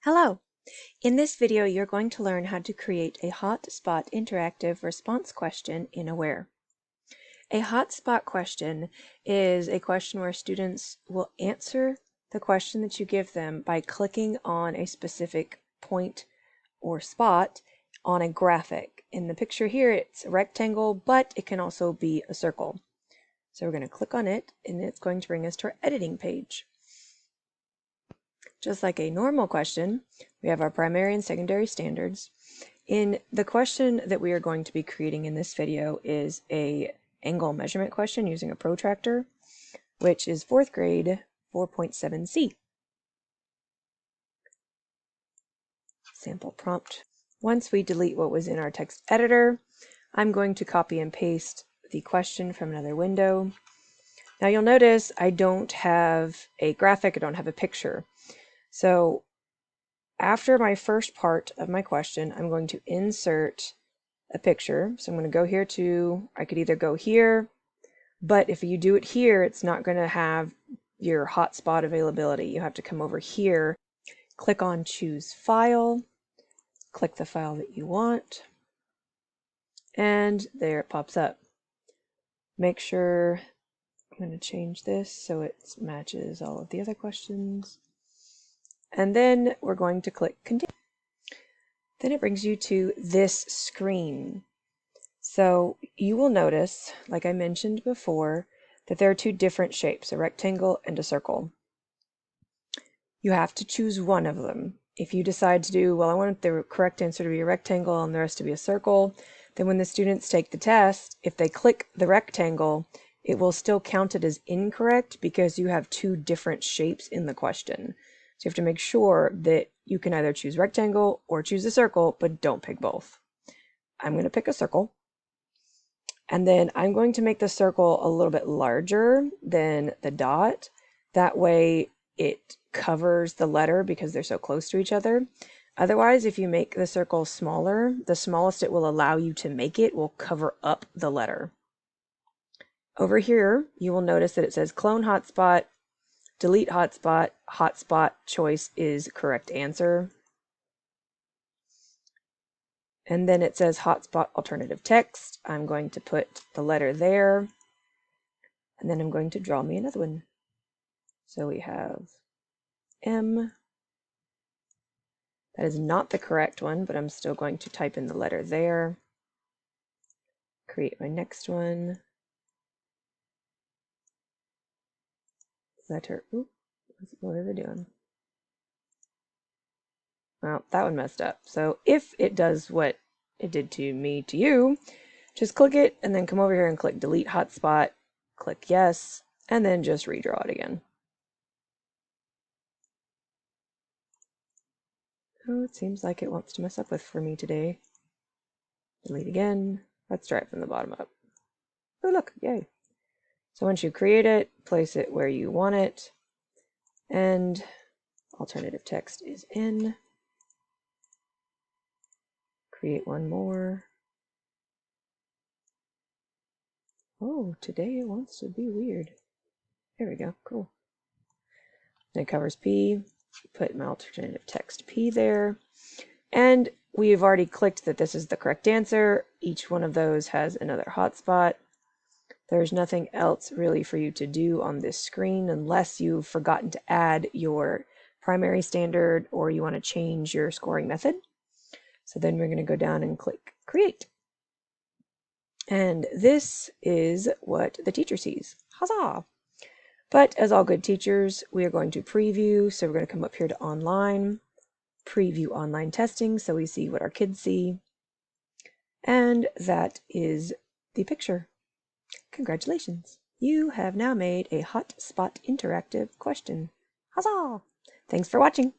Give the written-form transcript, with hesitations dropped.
Hello! In this video, you're going to learn how to create a hotspot interactive response question in Aware. A hotspot question is a question where students will answer the question that you give them by clicking on a specific point or spot on a graphic. In the picture here, it's a rectangle, but it can also be a circle. So we're going to click on it, and it's going to bring us to our editing page. Just like a normal question, we have our primary and secondary standards. In the question that we are going to be creating in this video is a angle measurement question using a protractor, which is 4th grade 4.7c. Sample prompt. Once we delete what was in our text editor, I'm going to copy and paste the question from another window. Now you'll notice I don't have a graphic, I don't have a picture. So after my first part of my question, I'm going to insert a picture. So I'm going to go here to, I could either go here, but if you do it here, it's not going to have your hotspot availability. You have to come over here, click on Choose File, click the file that you want, and there it pops up. Make sure, I'm going to change this so it matches all of the other questions. And then we're going to click Continue. Then it brings you to this screen. So you will notice, like I mentioned before, that there are two different shapes, a rectangle and a circle. You have to choose one of them. If you decide to do, well, I want the correct answer to be a rectangle and the rest to be a circle, then when the students take the test, if they click the rectangle, it will still count it as incorrect because you have two different shapes in the question. So you have to make sure that you can either choose rectangle or choose a circle, but don't pick both. I'm going to pick a circle. And then I'm going to make the circle a little bit larger than the dot. That way it covers the letter because they're so close to each other. Otherwise, if you make the circle smaller, the smallest it will allow you to make it will cover up the letter. Over here, you will notice that it says clone hotspot, delete hotspot, hotspot choice is correct answer. And then it says hotspot alternative text. I'm going to put the letter there. And then I'm going to draw me another one. So we have M. That is not the correct one, but I'm still going to type in the letter there. Create my next one. Letter, oop, what is it doing? Well, that one messed up. So if it does what it did to me to you, just click it and then come over here and click delete hotspot, click yes, and then just redraw it again. Oh, it seems like it wants to mess up with for me today. Delete again. Let's try it from the bottom up. Oh, look, yay. So once you create it, place it where you want it, and alternative text is in. Create one more. Oh, today it wants to be weird. There we go, cool. Then it covers P, put my alternative text P there, and we've already clicked that this is the correct answer. Each one of those has another hotspot. There's nothing else really for you to do on this screen unless you've forgotten to add your primary standard or you want to change your scoring method. So then we're going to go down and click Create. And this is what the teacher sees. Huzzah! But as all good teachers, we are going to preview. So we're going to come up here to Online, preview online testing so we see what our kids see. And that is the picture. Congratulations! You have now made a hotspot interactive question. Huzzah! Thanks for watching.